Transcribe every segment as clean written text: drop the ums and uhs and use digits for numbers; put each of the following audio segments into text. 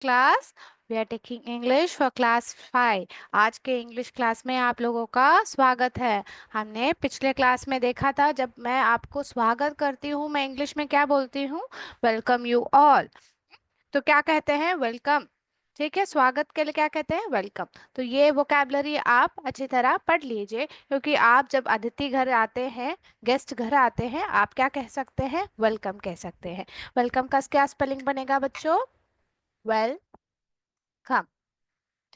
class. We are taking English for class 5. आज के English class में आप लोगों का स्वागत है। हमने पिछले क्लास में देखा था, जब मैं आपको स्वागत करती हूँ मैं इंग्लिश में क्या बोलती हूँ? Welcome you all. तो क्या कहते हैं? वेलकम। ठीक है, स्वागत के लिए क्या कहते हैं? वेलकम। तो ये वोकैबलरी आप अच्छी तरह पढ़ लीजिए, क्योंकि आप जब अतिथि घर आते हैं, गेस्ट घर आते हैं, आप क्या कह सकते हैं? वेलकम कह सकते हैं। वेलकम का क्या स्पेलिंग बनेगा बच्चों? वेलकम।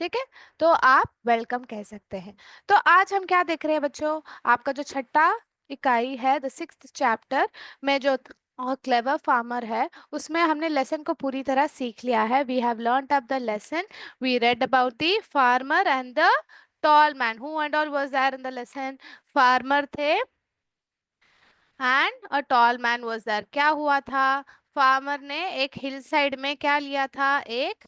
ठीक है, तो आप वेलकम कह सकते हैं। तो आज हम क्या देख रहे हैं बच्चों? आपका जो छठा इकाई है, द सिक्स्थ चैप्टर में जो क्लेवर फार्मर है, उसमें हमने लेसन को पूरी तरह सीख लिया है। We have learned up the lesson. We read about the farmer and the tall man. Who and all was there in the lesson? Farmer थे and a tall man was there. क्या हुआ था? फार्मर ने एक हिल side में क्या लिया था? एक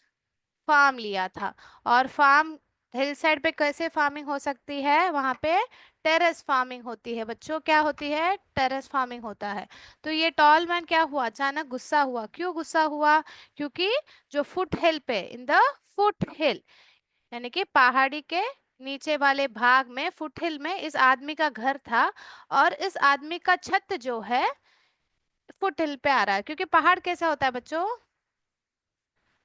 फार्म लिया था। और फार्म, हिल साइड पे कैसे फार्मिंग हो सकती है? वहां पे टेरेस फार्मिंग होती है बच्चों। क्या होती है? टेरेस फार्मिंग होता है। तो ये टॉल मैन क्या हुआ? अचानक गुस्सा हुआ। क्यों गुस्सा हुआ? क्योंकि जो फुट हिल पे, इन द फुट हिल, यानी कि पहाड़ी के नीचे वाले भाग में, फुट हिल में इस आदमी का घर था। और इस आदमी का छत जो है फुट हिल पे आ रहा है, क्योंकि पहाड़ कैसा होता है बच्चों?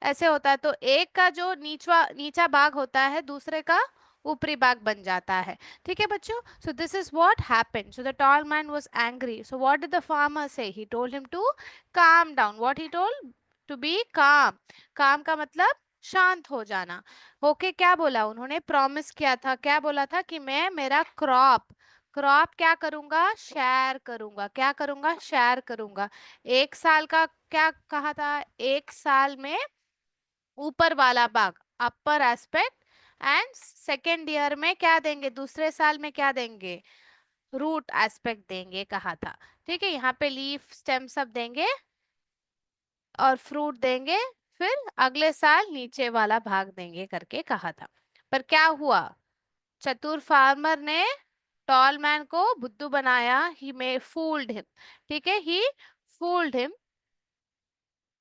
ऐसे होता है। तो एक का जो नीचवा नीचा भाग होता है, दूसरे का ऊपरी भाग बन जाता है। ठीक है बच्चों? So this is what happened. So the tall man was angry. So what did the farmer say? He told him to calm down. What he told? To be calm. Calm का मतलब शांत हो जाना। ओके, क्या बोला उन्होंने? Promise किया था। क्या बोला था? कि मैं मेरा क्रॉप क्रॉप क्या करूंगा? शेयर करूंगा। क्या करूंगा? शेयर करूंगा। एक साल का क्या कहा था? एक साल में ऊपर वाला भाग, अपर एस्पेक्ट, एंड सेकेंड ईयर में क्या देंगे? दूसरे साल में क्या देंगे? रूट एस्पेक्ट देंगे कहा था। ठीक है, यहाँ पे लीफ स्टेम सब देंगे और फ्रूट देंगे, फिर अगले साल नीचे वाला भाग देंगे करके कहा था। पर क्या हुआ? चतुर फार्मर ने टॉल मैन को बुद्धू बनाया। He may fooled him. ठीक है, he fooled him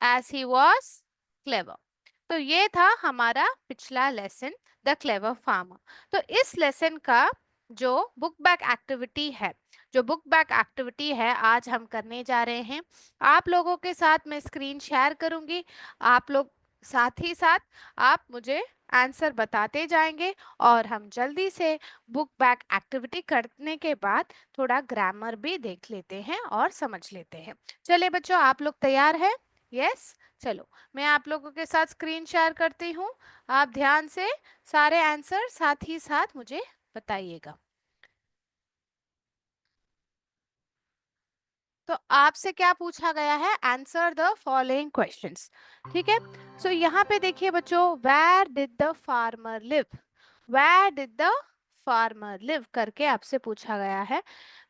as he was clever. तो ये था हमारा पिछला लेसन, द क्लेवर फार्मर। तो इस लेसन का जो बुक बैक एक्टिविटी है, आज हम करने जा रहे हैं। आप लोगों के साथ मैं स्क्रीन शेयर करूंगी। आप लोग साथ ही साथ आप मुझे आंसर बताते जाएंगे, और हम जल्दी से बुक बैक एक्टिविटी करने के बाद थोड़ा ग्रामर भी देख लेते हैं और समझ लेते हैं। चलिए बच्चों, आप लोग तैयार हैं? यस। चलो, मैं आप लोगों के साथ स्क्रीन शेयर करती हूँ। आप ध्यान से सारे आंसर साथ ही साथ मुझे बताइएगा। तो आपसे क्या पूछा गया है? Answer the following questions. ठीक है, सो यहाँ पे देखिए बच्चों, where did the farmer live? Where did the farmer live करके आपसे पूछा गया है।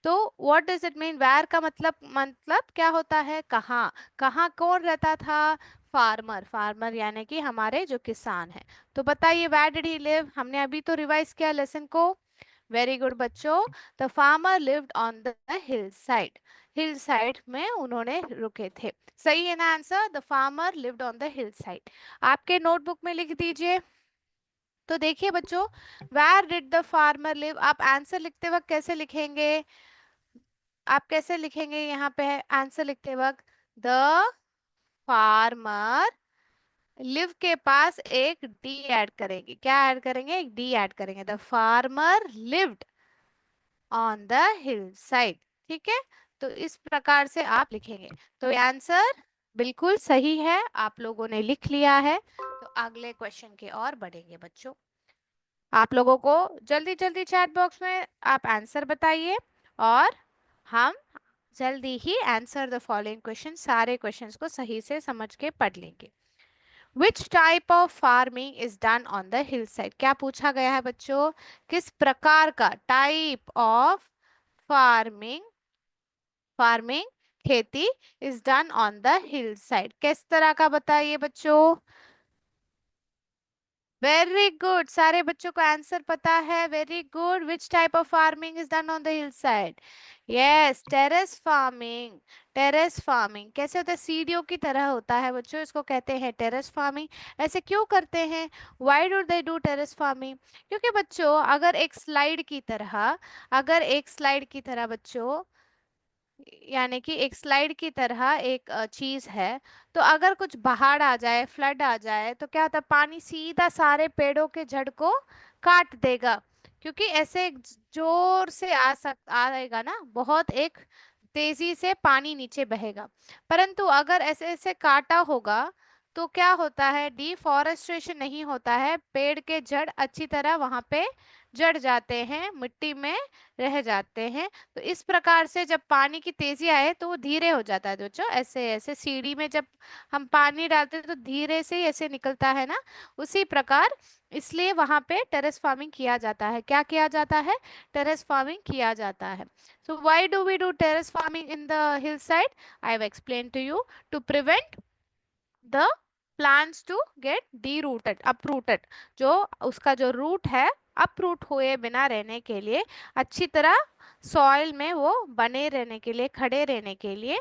तो what does it mean? Where का मतलब क्या होता है? कहाँ। कहाँ कौन रहता था? फार्मर। फार्मर यानी कि हमारे जो किसान हैं। तो बताइए, वेयर डिड ही लिव? हमने अभी तो रिवाइज किया लेसन को। वेरी गुड बच्चों। The farmer lived on the hill side. Hill side में उन्होंने रुके थे। सही है ना answer? The farmer lived on the hill side. आपके नोटबुक में लिख दीजिए। तो देखिए बच्चों, where did the farmer live, आप आंसर लिखते वक्त कैसे लिखेंगे? आप कैसे लिखेंगे? यहाँ पे है आंसर लिखते वक्त, द फार्मर लिव के पास एक डी ऐड करेंगे। क्या ऐड करेंगे? एक डी ऐड करेंगे। The farmer lived on the hill side. ठीक है, तो इस प्रकार से आप लिखेंगे। तो आंसर बिल्कुल सही है, आप लोगों ने लिख लिया है। तो अगले क्वेश्चन की ओर बढ़ेंगे बच्चों। आप लोगों को जल्दी जल्दी चैट बॉक्स में आप आंसर बताइए, और हम जल्दी ही आंसर द फॉलोइंग क्वेश्चन, सारे क्वेश्चंस को सही से समझ के पढ़ लेंगे। Which type of farming is done on the hillside? क्या पूछा गया है बच्चों? किस प्रकार का, टाइप ऑफ फार्मिंग, फार्मिंग खेती is done on the hill side, किस तरह का बताइए बच्चों? वेरी गुड, सारे बच्चों को आंसर पता है। Very good. Which type of farming is done on the hill side? Yes, terrace farming. Terrace farming कैसे होता है? सीढ़ियों की तरह होता है बच्चों, इसको कहते हैं टेरेस फार्मिंग। ऐसे क्यों करते हैं? Why do they do terrace farming? क्योंकि बच्चों अगर एक स्लाइड की तरह बच्चों, यानी कि एक स्लाइड की तरह एक चीज है, तो अगर कुछ बाढ़ आ जाए, फ्लड आ जाए, तो क्या होता है? पानी सीधा सारे पेड़ों के जड़ को काट देगा, क्योंकि ऐसे जोर से आएगा ना, बहुत एक तेजी से पानी नीचे बहेगा। परंतु अगर ऐसे ऐसे काटा होगा तो क्या होता है? डिफॉरेस्टेशन नहीं होता है, पेड़ के जड़ अच्छी तरह वहां पे जड़ जाते हैं, मिट्टी में रह जाते हैं। तो इस प्रकार से जब पानी की तेजी आए तो वो धीरे हो जाता है बच्चों। ऐसे ऐसे सीढ़ी में जब हम पानी डालते हैं तो धीरे से ही ऐसे निकलता है ना, उसी प्रकार इसलिए वहां पे टेरेस फार्मिंग किया जाता है। क्या किया जाता है? टेरेस फार्मिंग किया जाता है। So why do we do terrace farming in the hill side? I have explain to you, to prevent the plants to get derooted, uprooted. जो उसका जो रूट है, अपरूट हुए बिना रहने के लिए, अच्छी तरह सॉइल में वो बने रहने के लिए, खड़े रहने के लिए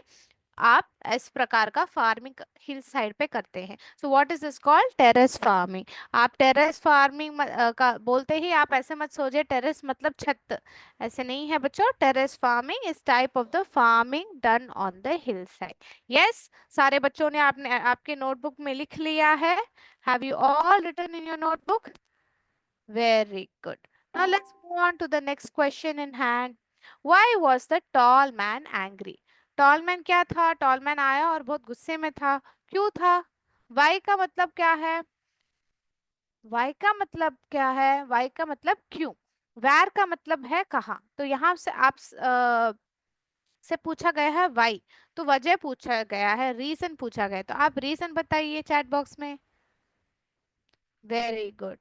आप इस प्रकार का फार्मिंग हिल साइड पे करते हैं। So what is this called? Terrace farming. आप टेरेस फार्मिंग का बोलते ही आप ऐसे मत सोचिए टेरेस मतलब छत, ऐसे नहीं है बच्चों। Terrace farming is type of the farming done on the hill side. Yes, सारे बच्चों ने आपने आपके नोटबुक में लिख लिया है? Have you all written in your notebook? Very good. Now let's move on to the next question in hand. Why was the tall man angry? Tall man क्या था? Tall man आया और बहुत गुस्से में था। क्यों था? Why का मतलब क्या है? Why का मतलब क्या है? Why का मतलब क्यों? Where का मतलब है कहाँ। तो यहाँ से आप से पूछा गया है why, तो वजह पूछा गया है, रीजन पूछा गया है, तो आप रीजन बताइए चैट बॉक्स में। Very good.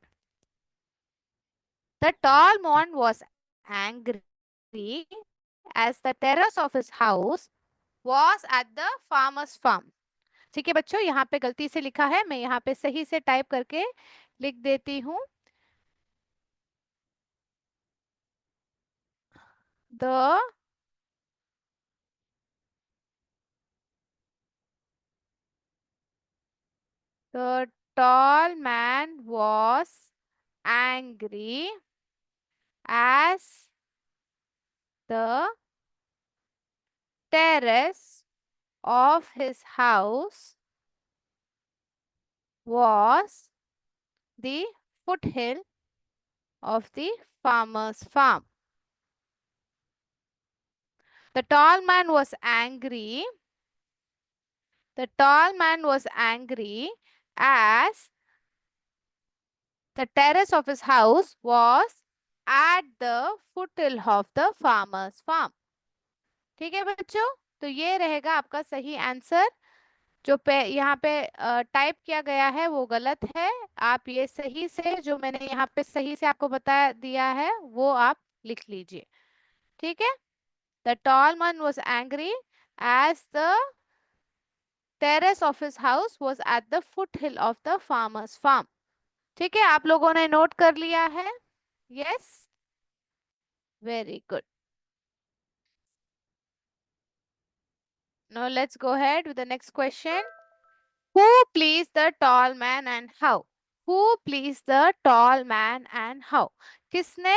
The tall man was angry as the terrace of his house was at the farmer's farm. ठीक है बच्चों, यहाँ पे गलती से लिखा है, मैं यहाँ पे सही से टाइप करके लिख देती हूँ। The the tall man was angry as the terrace of his house was the foothill of the farmer's farm. The tall man was angry. The tall man was angry as the terrace of his house was at the foothill of the farmer's farm. ठीक है बच्चों, तो ये रहेगा आपका सही answer. जो यहाँ पे टाइप किया गया है वो गलत है। आप ये सही से, जो मैंने यहाँ पे सही से आपको बता दिया है, वो आप लिख लीजिए। ठीक है? The tall man was angry as the terrace of his house was at the foothill of the farmer's farm. ठीक है, आप लोगों ने नोट कर लिया है? Yes, very good. Now let's go ahead with the next question. Who pleased the tall man and how? Who pleased the tall man and how? किसने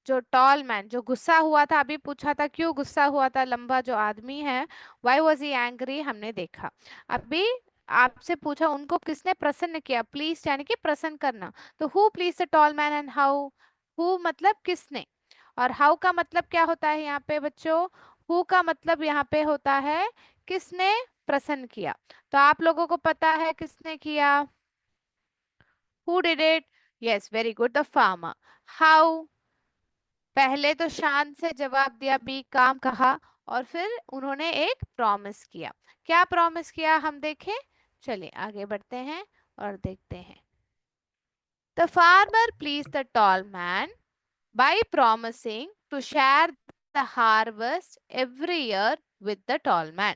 जो टॉल मैन, जो गुस्सा हुआ था, अभी पूछा था क्यों गुस्सा हुआ था, लंबा जो आदमी है, वाई वॉज ही एंग्री, हमने देखा। अभी आपसे पूछा उनको किसने प्रसन्न किया, प्लीज यानी कि प्रसन्न करना। तो who pleased the tall man and how? Who मतलब किसने, और हाउ का मतलब क्या होता है यहाँ पे बच्चों? हु का मतलब यहाँ पे होता है किसने प्रसन्न किया। तो आप लोगों को पता है किसने किया? Who did it? Yes, very good, the farmer. How? पहले तो शांत से जवाब दिया, बी काम कहा, और फिर उन्होंने एक प्रॉमिस किया। क्या प्रॉमिस किया हम देखें? चलिए आगे बढ़ते हैं और देखते हैं। The farmer pleased the tall man by promising to share the harvest every year with the tall man.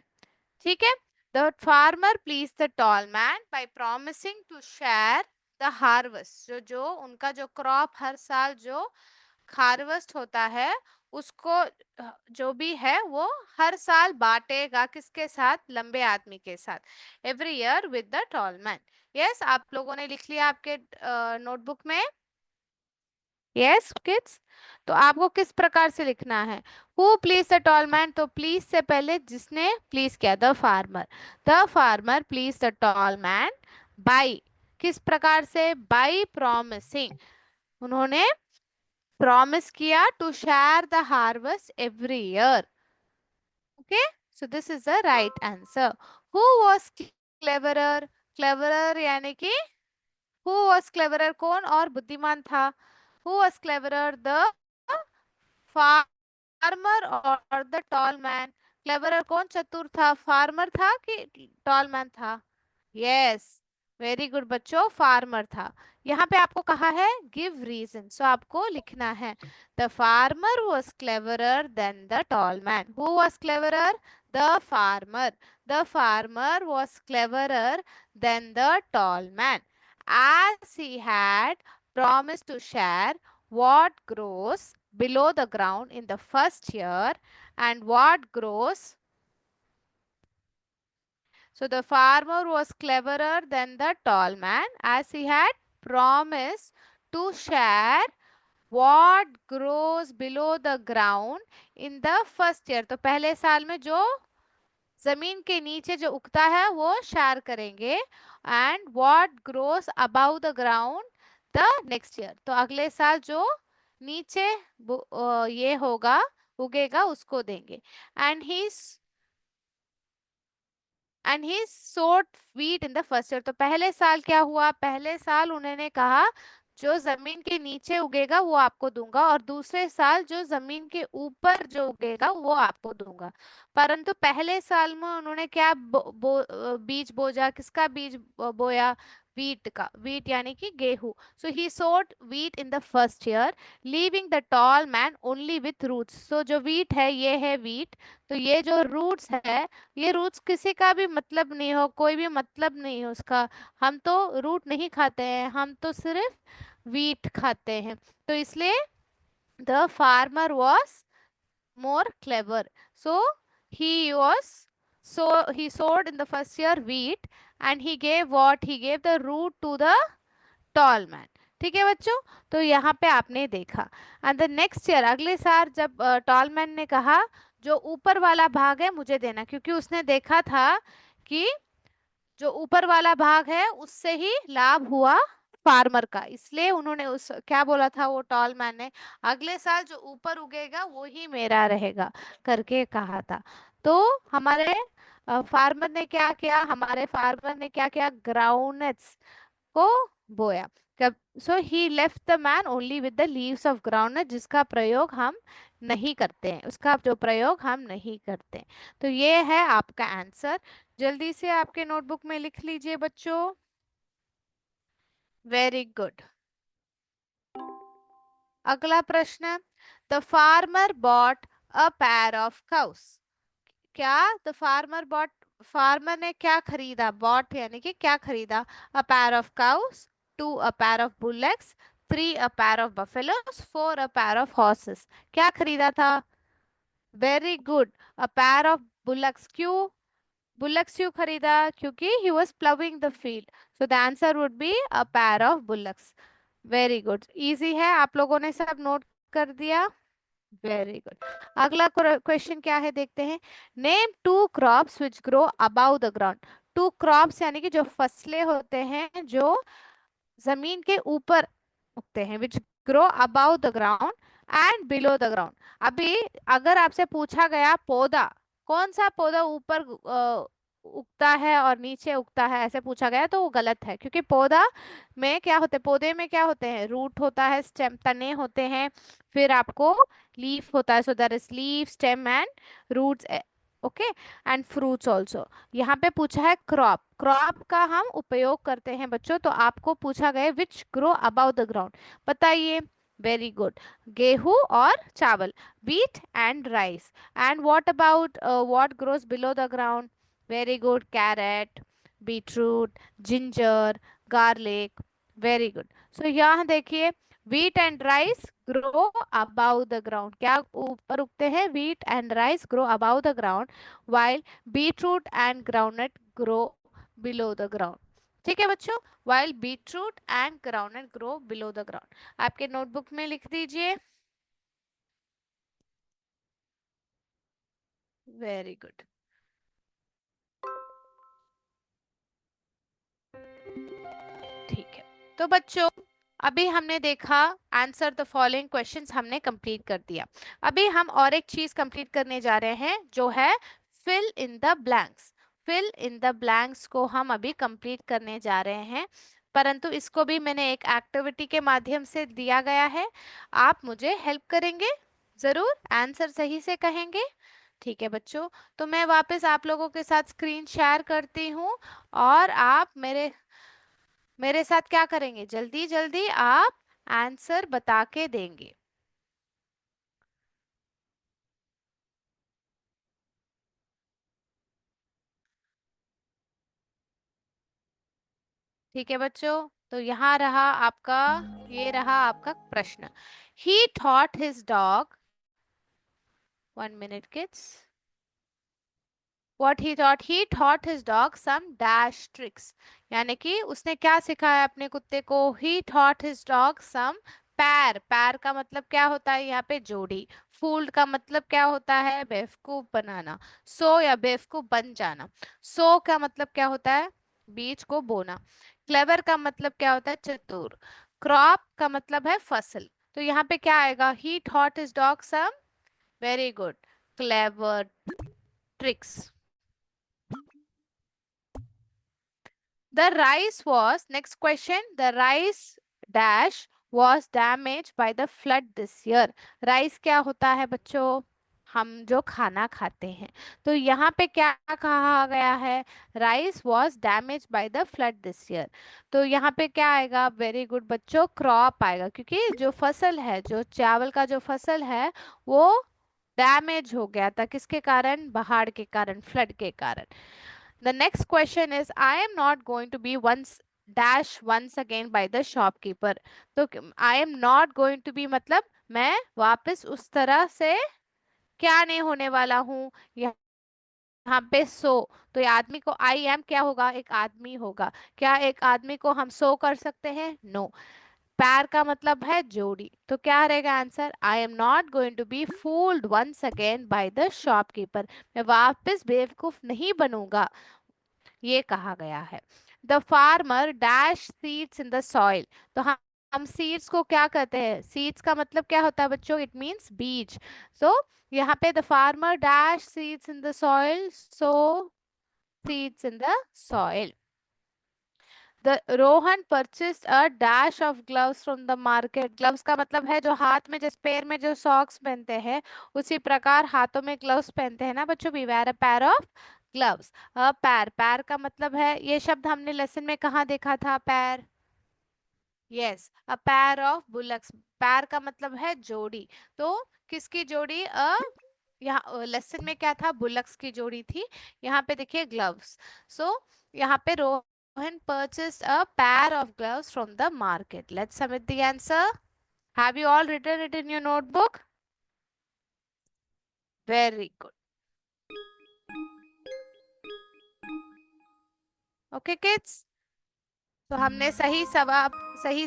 ठीक है? The farmer pleased the tall man by promising to share the harvest, जो जो उनका जो क्रॉप हर साल जो harvest होता है उसको जो भी है वो हर साल बांटेगा किसके साथ, लंबे आदमी के साथ, every year with the tall man. Yes, आप लोगों ने लिख लिया आपके नोटबुक में? यस किड्स, तो आपको किस प्रकार से लिखना है? Who pleased the tall man, तो प्लीज से पहले जिसने प्लीज किया, the farmer pleased the tall man by, किस प्रकार से? बाई प्रॉमिसिंग, उन्होंने प्रॉमिस किया to share the harvest every year. Okay, so this is the right answer. Who was cleverer, cleverer यानी कि हु वाज क्लेवरर, कौन और बुद्धिमान था? Who was cleverer, the farmer और द टॉल मैन? क्लेवरर कौन चतुर था, फार्मर था कि टॉल मैन था? यस, वेरी गुड बच्चों, फार्मर था। यहाँ पे आपको कहा है गिव रीजन, सो आपको लिखना है the farmer was cleverer than the tall man. Who was cleverer? The farmer, the farmer was cleverer than the tall man as he had promised to share what grows below the ground in the first year and what grows. So the farmer was cleverer than the tall man as he had promised to share what grows below the ground in the first year. तो पहले साल में जो जमीन के नीचे जो उगता है वो शेयर करेंगे, and what grows above the ground the next year, तो अगले साल जो नीचे ये होगा, उगेगा, उसको देंगे। And he sowed wheat in the first year, तो पहले साल क्या हुआ? पहले साल उन्होंने कहा जो जमीन के नीचे उगेगा वो आपको दूंगा, और दूसरे साल जो जमीन के ऊपर जो उगेगा वो आपको दूंगा। परंतु पहले साल में उन्होंने क्या बीज बोया, किसका बीज बोया? वीट का, वीट यानी कि गेहूं। So he sowed wheat in the first year, leaving the tall man only with roots. So जो वीट है ये है वीट, तो ये जो रूट्स है, ये रूट्स किसी का भी मतलब नहीं हो, कोई भी मतलब नहीं है उसका। हम तो रूट नहीं खाते हैं, हम तो सिर्फ वीट खाते हैं। तो इसलिए the farmer was more clever, so he was so he sowed in the first year wheat, and he gave the root to the tall man। ठीक है बच्चों, तो यहाँ पे आपने देखा। एंड द नेक्स्ट ईयर, अगले साल जब टॉल मैन ने कहा जो ऊपर वाला भाग है मुझे देना, क्योंकि उसने देखा था कि जो ऊपर वाला भाग है उससे ही लाभ हुआ फार्मर का, इसलिए उन्होंने उस क्या बोला था वो टॉल मैन ने, अगले साल जो ऊपर उगेगा वो ही मेरा रहेगा करके कहा था। तो हमारे फार्मर ने क्या किया, हमारे फार्मर ने क्या किया, ग्राउंडनट्स को बोया। कब? So he left the man only with the leaves of groundnut, जिसका प्रयोग हम नहीं करते हैं, उसका जो प्रयोग हम नहीं करते हैं। तो ये है आपका आंसर, जल्दी से आपके नोटबुक में लिख लीजिए बच्चों। Very good. अगला प्रश्न, the farmer bought a pair of cows. क्या? द फार्मर बॉट, फार्मर ने क्या खरीदा? बॉट यानी कि क्या खरीदा? अ pair of cows, to a pair of bullets, three a pair of buffaloes, four a pair of horses. क्या खरीदा था? Very good, a pair of bullocks. क्यों बुलक्स क्यों खरीदा? क्योंकि he was प्लविंग the field, so the answer would be a pair of bullocks. Very good, easy है, आप लोगों ने सब नोट कर दिया। Very good. अगला क्वेश्चन क्या है देखते हैं। Name two crops which grow above the ground. Two crops यानी कि जो फसलें होते हैं जो जमीन के ऊपर उगते हैं, विच grow above the ground and below the ground. अभी अगर आपसे पूछा गया पौधा, कौन सा पौधा ऊपर उगता है और नीचे उगता है, ऐसे पूछा गया तो वो गलत है, क्योंकि पौधा में क्या होते हैं, पौधे में क्या होते हैं, रूट होता है, स्टेम, तने होते हैं, फिर आपको लीफ होता है, so there is leaf, stem and roots, okay, and fruits also. यहाँ पे पूछा है क्रॉप, क्रॉप का हम उपयोग करते हैं बच्चों, तो आपको पूछा गया विच ग्रो अबाउ द ग्राउंड, बताइए। वेरी गुड, गेहूं और चावल, wheat and rice। and what about what grows below the ground? Very good, carrot, beetroot, ginger, garlic, very good. So यहाँ देखिए, wheat and rice grow above the ground, क्या ऊपर उगते हैं? Wheat and rice grow above the ground, while beetroot and groundnut grow below the ground. ठीक है बच्चों, while beetroot and groundnut grow below the ground. आपके नोटबुक में लिख दीजिए। Very good. ठीक है, तो बच्चों अभी हमने देखा आंसर द फॉलोइंग क्वेश्चंस हमने कंप्लीट कर दिया। अभी हम और एक चीज कंप्लीट करने जा रहे हैं जो है fill in the blanks. Fill in the blanks को हम अभी कंप्लीट करने जा रहे हैं, परंतु इसको भी मैंने एक एक्टिविटी के माध्यम से दिया गया है। आप मुझे हेल्प करेंगे, जरूर आंसर सही से कहेंगे। ठीक है बच्चों, तो मैं वापस आप लोगों के साथ स्क्रीन शेयर करती हूँ, और आप मेरे मेरे साथ क्या करेंगे, जल्दी जल्दी आप आंसर बता के देंगे। ठीक है बच्चों, तो यहाँ रहा आपका, ये रहा आपका प्रश्न। ही thought his dog, 1 minute kids, what he taught his dog some dash tricks, यानी कि उसने क्या सिखाया अपने कुत्ते को? he taught his dog some पैर, पैर का मतलब क्या होता है यहाँ पे? जोड़ी। फूल्ड का मतलब क्या होता है? बेवकूफ बनाना। सो या बेवकूफ बन जाना। सो का मतलब क्या होता है? बीज को बोना। क्लेवर का मतलब क्या होता है? चतुर। क्रॉप का मतलब है फसल। तो यहाँ पे क्या आएगा? he taught his dog some, very good, clever tricks. The rice was, next question, the rice dash was damaged by the flood this year. Rice क्या होता है बच्चों? हम जो खाना खाते हैं। तो यहाँ पे क्या कहा गया है? Rice was damage by the flood this year. तो यहाँ पे क्या आएगा? वेरी गुड बच्चों, क्रॉप आएगा, क्योंकि जो फसल है, जो चावल का जो फसल है, वो डैमेज हो गया था। किसके कारण? बाढ़ के कारण, फ्लड के कारण। The next question is, I am not going to be once dash once again by the shopkeeper. तो I am not going to be मतलब मैं वापस उस तरह से क्या नहीं होने वाला हूँ। यहाँ पे सो, तो ये आदमी को आई एम क्या होगा? एक आदमी होगा। क्या एक आदमी को हम सो कर सकते हैं? नो। पैर का मतलब है जोड़ी, तो क्या रहेगा answer? I am not going to be fooled once again by the shopkeeper. मैं वापस बेवकूफ नहीं बनूंगा, ये कहा गया है। The farmer dash seeds in the soil. तो हम सीड्स को क्या कहते हैं? सीड्स का मतलब क्या होता है बच्चों? इट मींस बीज। सो यहाँ पे the farmer dash seeds in the soil, so seeds in the soil. The Rohan purchased a dash of gloves from the market. Gloves का मतलब है जो हाथ में, जिस पैर में जो सॉक्स पहनते हैं, उसी प्रकार हाथों में ग्लव्स पहनते हैं ना बच्चों, we where a pair of gloves. पैर, पैर का मतलब है, ये शब्द हमने लेसन में कहाँ देखा था? पैर, yes, a pair of bullocks. पैर का मतलब है जोड़ी। तो किसकी जोड़ी? यहाँ लेसन में क्या था? बुलक्स की जोड़ी थी। यहाँ पे देखिए ग्लव्स। सो यहाँ पे Rohan purchased a pair of gloves from the market. Let's submit the answer. Have you all written it in your notebook? Very good. Okay kids, तो हमने सही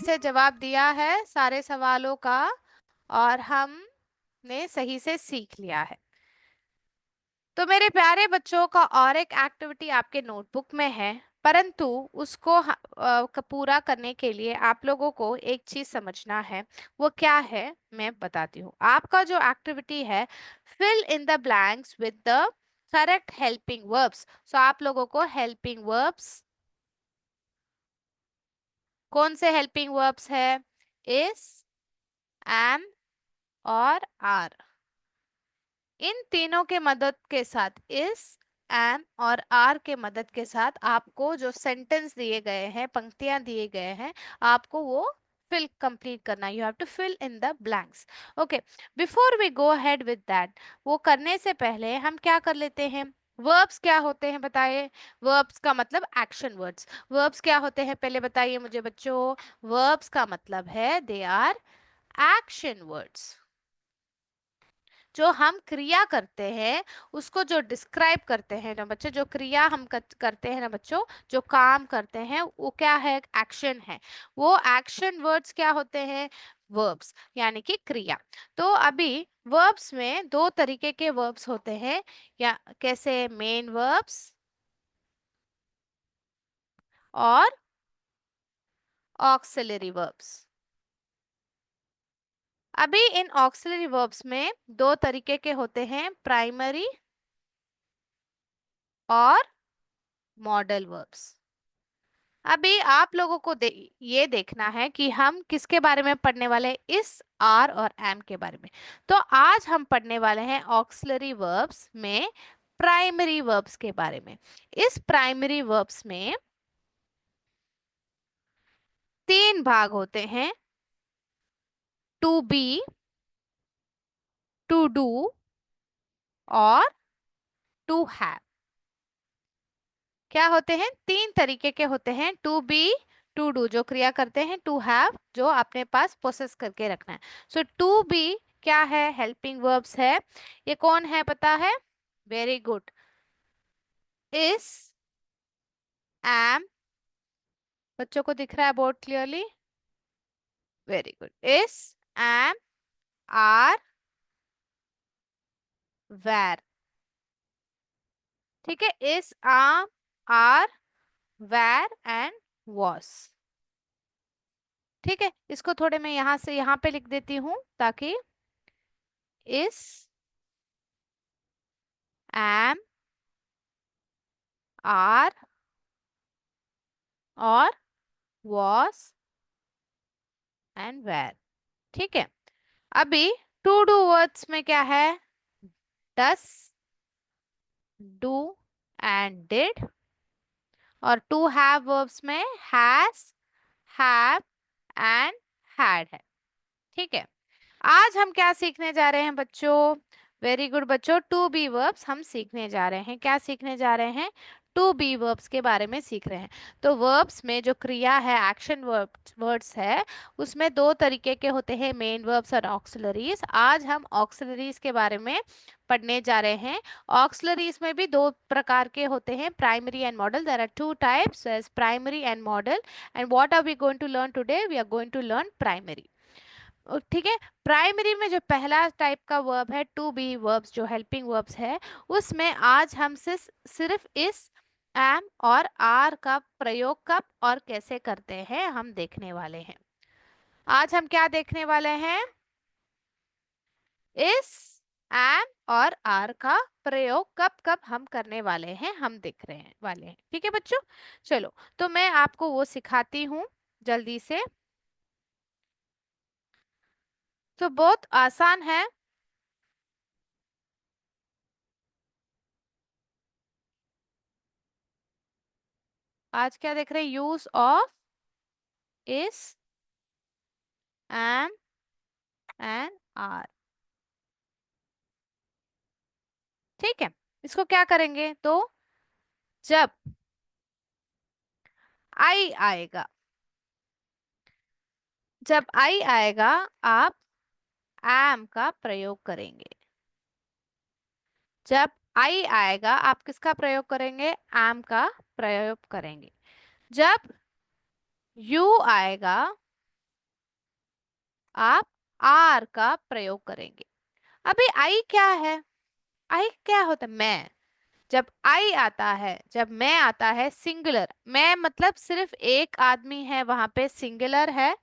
से जवाब दिया है सारे सवालों का, और हमने सही से सीख लिया है। तो मेरे प्यारे बच्चों का और एक एक्टिविटी आपके नोटबुक में है, परंतु उसको पूरा करने के लिए आप लोगों को एक चीज समझना है। वो क्या है मैं बताती हूँ। आपका जो एक्टिविटी है, fill in the blanks with the correct helping verbs. So आप लोगों को हेल्पिंग वर्ब्स, कौन से हेल्पिंग वर्ब्स है? इज, एम और आर। इन तीनों के मदद के साथ, इस, एम और आर के मदद के साथ आपको जो सेंटेंस दिए गए हैं, पंक्तियां दिए गए हैं, आपको वो फिल कंप्लीट करना। You have to fill in the blanks. Okay, before we go ahead with that, वो करने से पहले हम क्या कर लेते हैं? वर्ब्स क्या होते हैं बताइए। वर्ब्स का मतलब एक्शन वर्ड्स। वर्ब्स क्या होते हैं पहले बताइए मुझे बच्चों। वर्ब्स का मतलब है दे आर एक्शन वर्ड्स। जो हम क्रिया करते हैं उसको जो डिस्क्राइब करते हैं ना बच्चों, जो क्रिया हम करते हैं ना बच्चों, जो काम करते हैं वो क्या है, एक्शन है। वो एक्शन वर्ड्स क्या होते हैं, वर्ब्स यानी कि क्रिया। तो अभी वर्ब्स में दो तरीके के वर्ब्स होते हैं, या कैसे, मेन वर्ब्स और ऑक्सिलरी वर्ब्स। अभी इन ऑक्सिलरी वर्ब्स में दो तरीके के होते हैं, प्राइमरी और मॉडल वर्ब्स। अभी आप लोगों को ये देखना है कि हम किसके बारे में पढ़ने वाले हैं, इस आर और एम के बारे में। तो आज हम पढ़ने वाले हैं ऑक्सिलरी वर्ब्स में प्राइमरी वर्ब्स के बारे में। इस प्राइमरी वर्ब्स में तीन भाग होते हैं, टू बी, टू डू और टू हैव। क्या होते हैं, तीन तरीके के होते हैं, टू बी, टू डू जो क्रिया करते हैं, टू हैव जो अपने पास प्रोसेस करके रखना है। सो टू बी क्या है, हेल्पिंग वर्ब्स है। ये कौन है पता है, वेरी गुड, इस, एम, बच्चों को दिख रहा है बोर्ड क्लियरली, वेरी गुड, इस, एम, आर, वेर। ठीक है, इस, आम, आर, वेर एंड वॉस। ठीक है, इसको थोड़े मैं यहां से यहां पे लिख देती हूँ ताकि इस, एम, आर और was एंड were। ठीक है, अभी टू डू वर्ड्स में क्या है, डस, डू एंड डिड। और टू हैव वर्ब्स में हैज, हैव एंड हैड है। ठीक है, आज हम क्या सीखने जा रहे हैं बच्चों, वेरी गुड बच्चों, टू बी वर्ब्स हम सीखने जा रहे हैं। क्या सीखने जा रहे हैं, टू बी वर्ब्स के बारे में सीख रहे हैं। तो वर्ब्स में जो क्रिया है, एक्शन वर्ड्स है, उसमें दो तरीके के होते हैं, मेन वर्ब्स और ऑक्सिलरीज। आज हम ऑक्सिलरीज के बारे में पढ़ने जा रहे हैं। ऑक्सिलरीज में भी दो प्रकार के होते हैं, primary and modal. There are two types as primary and modal, and what are we going to learn today, we are going to learn primary. ठीक है, प्राइमरी में जो पहला टाइप का वर्ब है, टू बी वर्ब्स जो helping verbs है, उसमें आज हम सिर्फ इस, एम और आर का प्रयोग कब और कैसे करते हैं हम देखने वाले हैं। आज हम क्या देखने वाले हैं, इस, एम और आर का प्रयोग कब कब हम करने वाले हैं, हम देख रहे हैं वाले हैं। ठीक है बच्चों, चलो तो मैं आपको वो सिखाती हूँ जल्दी से। तो बहुत आसान है। आज क्या देख रहे हैं, यूज ऑफ इस, एम एंड आर। ठीक है, इसको क्या करेंगे, तो जब आई आएगा, जब आई आएगा आप एम का प्रयोग करेंगे। जब आई आएगा आप किसका प्रयोग करेंगे, एम का प्रयोग करेंगे। जब यू आएगा आप आर का प्रयोग करेंगे। अभी आई क्या है, आई क्या होता है, मैं। जब आई आता है, जब मैं आता है, सिंगुलर, मैं मतलब सिर्फ एक आदमी है वहां पे, सिंगुलर है।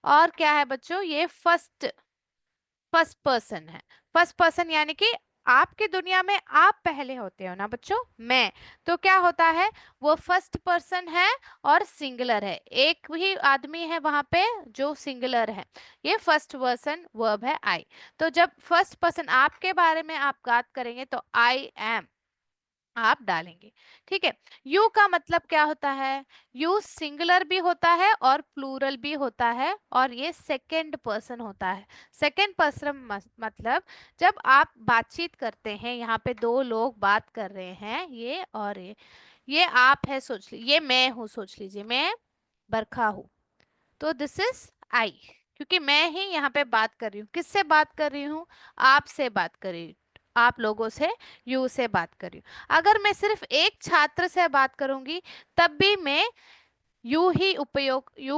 और क्या है बच्चों, ये फर्स्ट फर्स्ट पर्सन है। फर्स्ट पर्सन यानी कि आपकी दुनिया में आप पहले होते हो ना बच्चों, मैं। तो क्या होता है, वो फर्स्ट पर्सन है और सिंगुलर है, एक ही आदमी है वहां पे जो सिंगुलर है। ये फर्स्ट पर्सन वर्ब है आई। तो जब फर्स्ट पर्सन आपके बारे में आप बात करेंगे तो आई एम, आप डालेंगे। ठीक है। यू का मतलब क्या होता है? यू सिंगुलर भी होता है और प्लूरल भी होता है, और ये सेकंड पर्सन होता है। सेकंड पर्सन मतलब जब आप बातचीत करते हैं, यहाँ पे दो लोग बात कर रहे हैं, ये और ये आप है सोच लीजिए, ये मैं हूँ सोच लीजिए, मैं बरखा हूँ, तो दिस इज आई, क्योंकि मैं ही यहाँ पे बात कर रही हूँ। किससे बात कर रही हूँ? आपसे बात कर रही हूँ, आप लोगों से, यू से बात कर रही हूँ। अगर मैं सिर्फ एक छात्र से बात करूंगी, तब भी मैं यू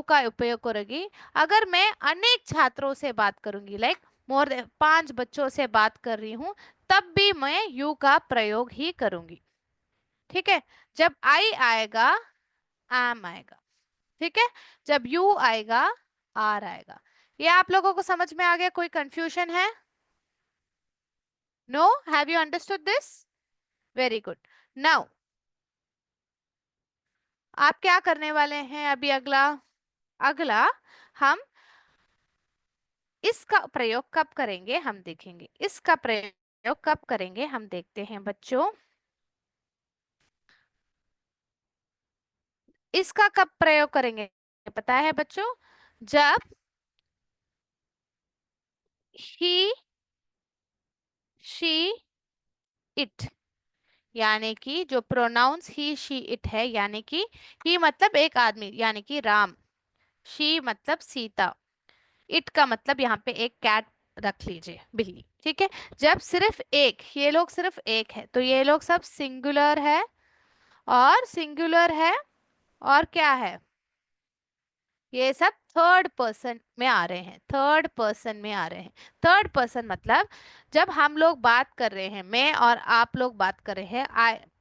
का उपयोग करूंगी। अगर मैं अनेक छात्रों से बात करूंगी, लाइक मोर देन 5 बच्चों से बात कर रही हूँ, तब भी मैं यू का प्रयोग ही करूंगी। ठीक है। जब आई आएगा, एम आएगा। ठीक है। जब यू आएगा, आर आएगा। ये आप लोगों को समझ में आ गया? कोई कंफ्यूजन है? No? Have you understood this? Very good. Now आप क्या करने वाले हैं अभी? अगला अगला हम इसका प्रयोग कब करेंगे हम देखेंगे। इसका प्रयोग कब करेंगे हम देखते हैं बच्चों। इसका कब प्रयोग करेंगे पता है बच्चों? जब ही, शी, इट, यानी कि जो प्रोनाउंस ही, शी, इट है, यानी कि ही मतलब एक आदमी यानी कि राम, शी मतलब सीता, इट का मतलब यहाँ पे एक कैट रख लीजिए, बिल्ली। ठीक है। जब सिर्फ एक, ये लोग सिर्फ एक है, तो ये लोग सब सिंगुलर है, और सिंगुलर है, और क्या है? ये सब थर्ड पर्सन में आ रहे हैं, थर्ड पर्सन में आ रहे हैं। थर्ड पर्सन मतलब जब हम लोग बात कर रहे हैं, मैं और आप लोग बात कर रहे हैं,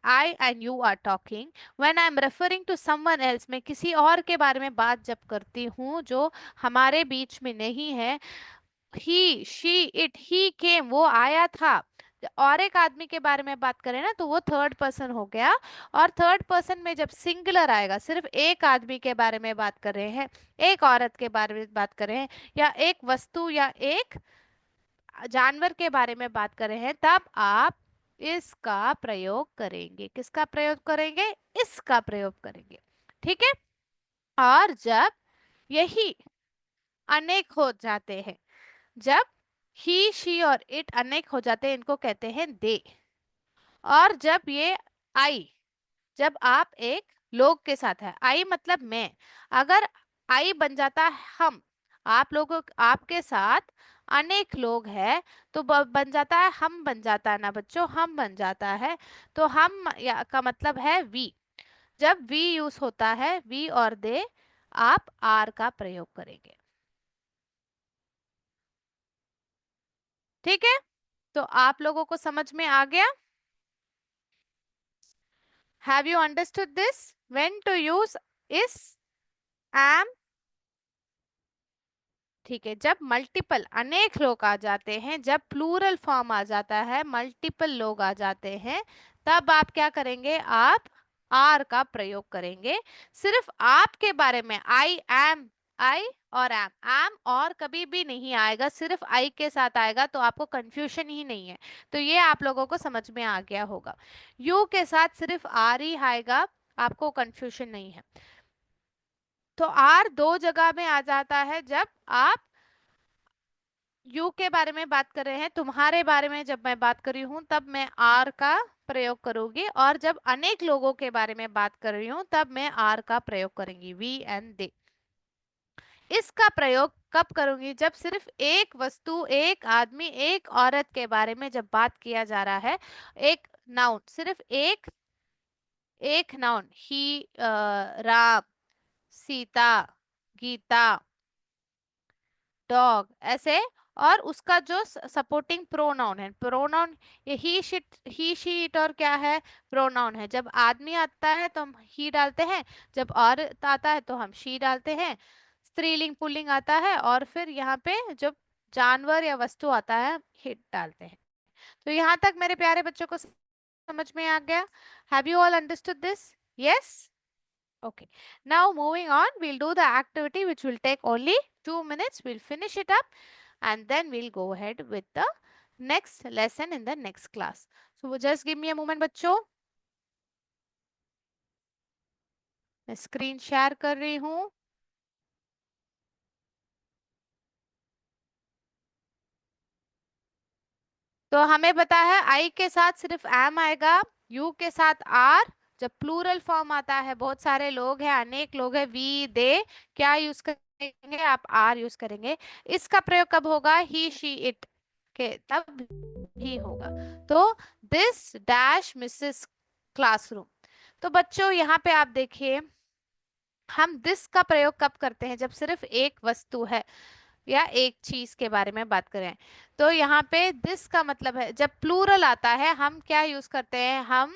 I and you are talking, when I am referring to someone else, मैं किसी और के बारे में बात जब करती हूँ जो हमारे बीच में नहीं है, ही, शी, इट, ही केम, वो आया था, और एक आदमी के बारे में बात करें ना, तो वो थर्ड पर्सन हो गया। और थर्ड पर्सन में जब सिंगुलर आएगा, सिर्फ एक आदमी के बारे में बात कर रहे हैं, एक औरत के बारे में बात कर रहे हैं, या एक वस्तु या एक जानवर के बारे में बात कर रहे हैं, तब आप इसका प्रयोग करेंगे। किसका प्रयोग करेंगे? इसका प्रयोग करेंगे। ठीक है। और जब यही अनेक हो जाते हैं, जब ही, शी और इट अनेक हो जाते हैं, इनको कहते हैं दे। और जब ये आई, जब आप एक लोग के साथ है, आई मतलब मैं, अगर आई बन जाता है हम, आप लोगों, आपके साथ अनेक लोग हैं, तो बन जाता है हम, बन जाता है ना बच्चों, हम बन जाता है। तो हम का मतलब है वी। जब वी यूज होता है, वी और दे, आप आर का प्रयोग करेंगे। ठीक है। तो आप लोगों को समझ में आ गया? Have you understood this? When to use is, am? ठीक है। जब मल्टीपल, अनेक लोग आ जाते हैं, जब प्लूरल फॉर्म आ जाता है, मल्टीपल लोग आ जाते हैं, तब आप क्या करेंगे? आप आर का प्रयोग करेंगे। सिर्फ आपके बारे में आई एम, आई और एम और कभी भी नहीं आएगा, सिर्फ आई के साथ आएगा, तो आपको कंफ्यूजन ही नहीं है। तो ये आप लोगों को समझ में आ गया होगा। यू के साथ सिर्फ आर ही आएगा, आपको कंफ्यूजन नहीं है। तो आर दो जगह में आ जाता है, जब आप यू के बारे में बात कर रहे हैं, तुम्हारे बारे में जब मैं बात कर रही हूँ, तब मैं आर का प्रयोग करूंगी, और जब अनेक लोगों के बारे में बात कर रही हूँ, तब मैं आर का प्रयोग करूंगी, वी एंड दे। इसका प्रयोग कब करूंगी? जब सिर्फ एक वस्तु, एक आदमी, एक औरत के बारे में जब बात किया जा रहा है, एक नाउन, सिर्फ एक, एक नाउन, ही, राम, सीता, गीता, डॉग, ऐसे, और उसका जो सपोर्टिंग प्रोनाउन है, प्रोनाउन, ये ही शी इट, और क्या है? प्रोनाउन है। जब आदमी आता है तो हम ही डालते हैं, जब औरत आता है तो हम शी डालते हैं, स्त्रीलिंग पुल्लिंग आता है, और फिर यहाँ पे जब जानवर या वस्तु आता है, हिट डालते हैं। तो यहाँ तक मेरे प्यारे बच्चों को समझ में आ गया? Have you all understood this? Yes? Okay. Now moving on, we'll do the activity which will take only 2 minutes. We'll finish it up and then we'll go ahead with the next lesson in the next class. So just give me a moment, बच्चों. मैं screen share कर रही हूँ। तो हमें पता है आई के साथ सिर्फ एम आएगा, यू के साथ आर। जब प्लूरल फॉर्म आता है, बहुत सारे लोग हैं, अनेक लोग हैं, वी दे, क्या यूज करेंगे आप? आर यूज करेंगे। इसका प्रयोग कब होगा? ही शी इट के तब ही होगा। तो दिस डैश मिसेस क्लासरूम। तो बच्चों यहाँ पे आप देखिए, हम दिस का प्रयोग कब करते हैं? जब सिर्फ एक वस्तु है या एक चीज के बारे में बात करें। तो यहाँ पे दिस का मतलब है, जब प्लूरल आता है हम क्या यूज करते हैं? हम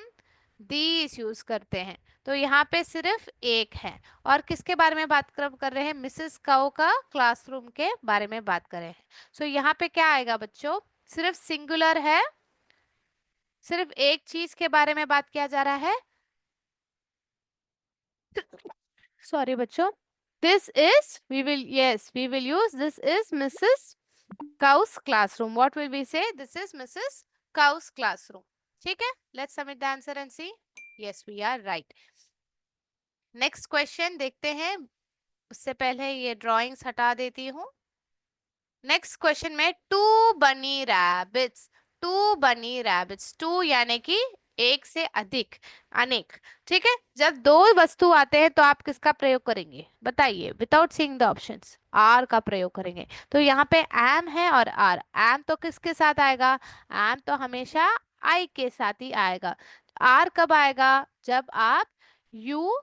दीज यूज करते हैं। तो यहाँ पे सिर्फ एक है। और किसके बारे में बात कर रहे हैं? मिसेस काउ का क्लासरूम के बारे में बात कर रहे हैं। सो यहाँ पे क्या आएगा बच्चों? सिर्फ सिंगुलर है, सिर्फ एक चीज के बारे में बात किया जा रहा है। सॉरी बच्चों, this is, we will, yes, we will use this is Mrs. Cow's classroom. What will we say? This is Mrs. Cow's classroom. ठीक है? Let's submit the answer and see. Yes, we are right. Next question देखते हैं। उससे पहले ये drawings हटा देती हूँ। नेक्स्ट क्वेश्चन में टू बनी रैबिट्स, टू बनी रैबिट्स, टू यानी कि एक से अधिक, अनेक। ठीक है, जब दो वस्तु आते हैं तो आप किसका प्रयोग करेंगे? बताइए, without seeing the options. Are का प्रयोग करेंगे। तो यहाँ पे एम है और आर। एम तो किसके साथ आएगा? एम तो हमेशा आई के साथ ही आएगा। आर कब आएगा? जब आप यू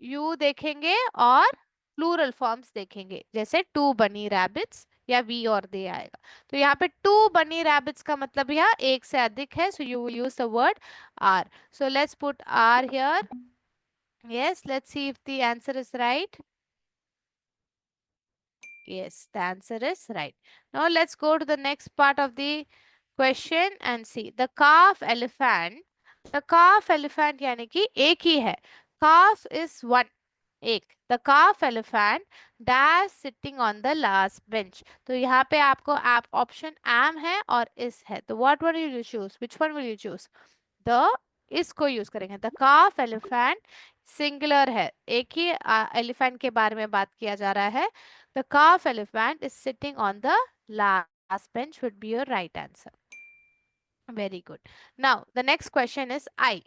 यू देखेंगे और प्लूरल फॉर्म्स देखेंगे, जैसे टू बनी रैबिट्स या वी और दे आएगा। तो यहाँ पे टू बनी रैबिट्स का मतलब यह एक से अधिक है, so you will use the word are. So let's put are here. Yes, let's see if the answer is right. Yes, the answer is right. Now let's go to the next part of the question and see the calf elephant. The calf elephant यानी कि एक ही है। Calf is one, एक। The calf elephant dash sitting on the last bench. तो यहाँ पे आपको आप ऑप्शन एम है और इस है, तो what will you choose? Which one will you choose? The इसको यूज करेंगे। द काफ एलिफेंट सिंगुलर है, एक ही एलिफेंट के बारे में बात किया जा रहा है। The calf elephant is sitting on the last bench would be your right answer. Very good. Now the next question is I.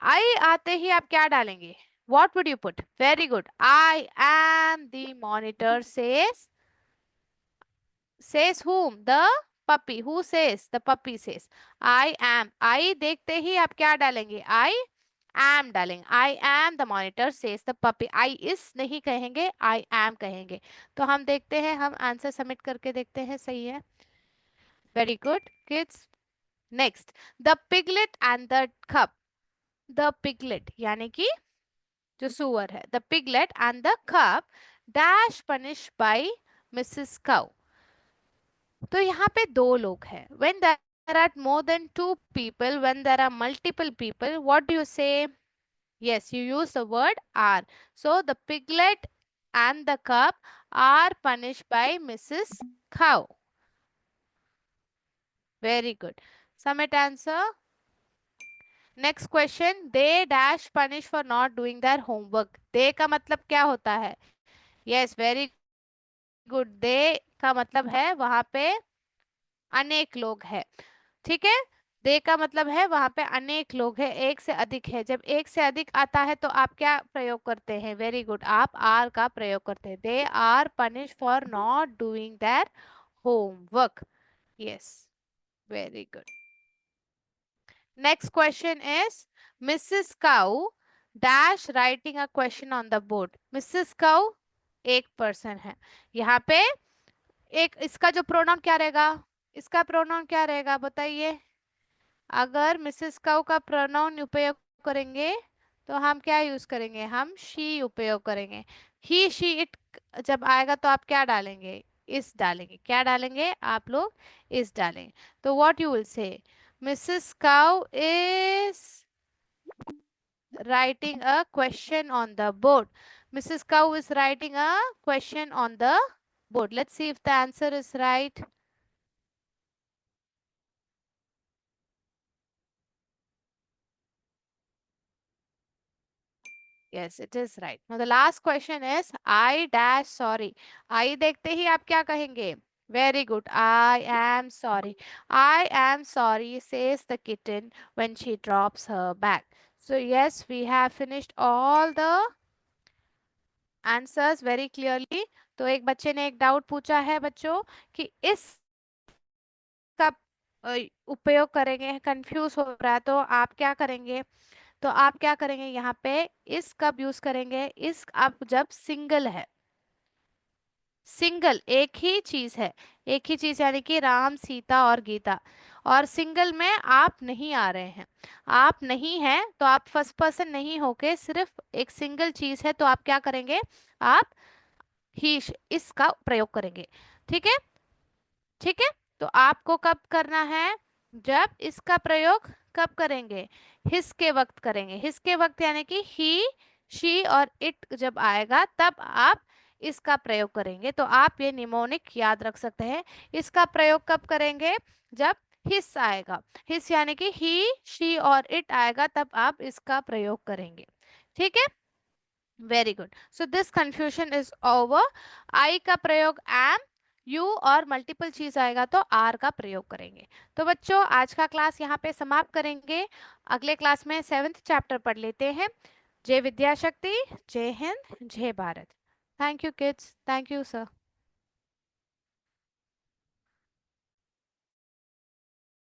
I आते ही आप क्या डालेंगे? What would you put? Very good. I am the monitor says whom? The puppy. Who says? The puppy says. I am. I देखते ही आप क्या डालेंगे? I am डालेंगे। I am the monitor says the puppy. I is नहीं कहेंगे, I am कहेंगे। तो हम देखते हैं, हम आंसर सबमिट करके देखते हैं, सही है। Very good, kids. Next, the piglet and the cup. The piglet यानी कि जो सुअर है, the piglet and the cup dash punish by Mrs Cow. तो यहाँ पे दो लोग हैं। When there are more than two people, when there are multiple people, what do you say? Yes, you use the word are. So the piglet and the cup are punished by Mrs. Cow. Very good. Submit answer. Next question. They dash punish for not doing their homework. They का मतलब क्या होता है? Yes, very good. दे का मतलब है वहां पे अनेक लोग है। ठीक है, दे का मतलब है वहां पे अनेक लोग है, एक से अधिक है। जब एक से अधिक आता है तो आप क्या प्रयोग करते हैं? वेरी गुड, आप आर का प्रयोग करते हैं। They are punish for not doing their homework. Yes, very good. Next question is Mrs Kaur dash writing a question on the board. Mrs Kaur एक पर्सन है। यहाँ पे एक इसका जो प्रोनाउन क्या रहेगा? इसका प्रोनाउन क्या रहेगा बताइए? अगर मिसेस काउ का प्रोनाउन उपयोग करेंगे तो हम क्या यूज करेंगे? हम शी उपयोग करेंगे। ही शी इट जब आएगा तो आप क्या डालेंगे? इस डालेंगे। क्या डालेंगे आप लोग? इस डालेंगे। तो what you will say? Mrs cow is writing a question on the board. Mrs. Cow is writing a question on the board. Let's see if the answer is right. Yes, it is right. Now the last question is I dash sorry. I देखते ही आप क्या कहेंगे? Very good. I am sorry. I am sorry, says the kitten when she drops her bag. So yes, we have finished all the answers very clearly. तो एक बच्चे ने एक doubt पूछा है बच्चों कि इस का उपयोग करेंगे, कंफ्यूज हो रहा है तो आप क्या करेंगे? तो आप क्या करेंगे यहाँ पे? इस कब यूज करेंगे? इस आप जब सिंगल है, सिंगल एक ही चीज है, एक ही चीज यानी कि राम सीता और गीता, और सिंगल में आप नहीं आ रहे हैं, आप नहीं हैं तो आप फर्स्ट पर्सन नहीं होके सिर्फ एक सिंगल चीज है तो आप क्या करेंगे? आप ही इसका प्रयोग करेंगे। ठीक है, ठीक है। तो आपको कब करना है? जब इसका प्रयोग कब करेंगे? हिस के वक्त करेंगे। हिस के वक्त यानी कि ही, शी और इट जब आएगा तब आप इसका प्रयोग करेंगे। तो आप ये निमोनिक याद रख सकते हैं। इसका प्रयोग कब करेंगे? जब हिस आएगा, हिस यानी कि ही, शी और इट आएगा तब आप इसका प्रयोग करेंगे। ठीक है, very good. So this confusion is over. I का प्रयोग एम, यू और मल्टीपल चीज आएगा तो आर का प्रयोग करेंगे। तो बच्चों आज का क्लास यहाँ पे समाप्त करेंगे। अगले क्लास में 7th चैप्टर पढ़ लेते हैं। जय विद्या शक्ति, जय हिंद, जय Bharat. Thank you kids, thank you sir.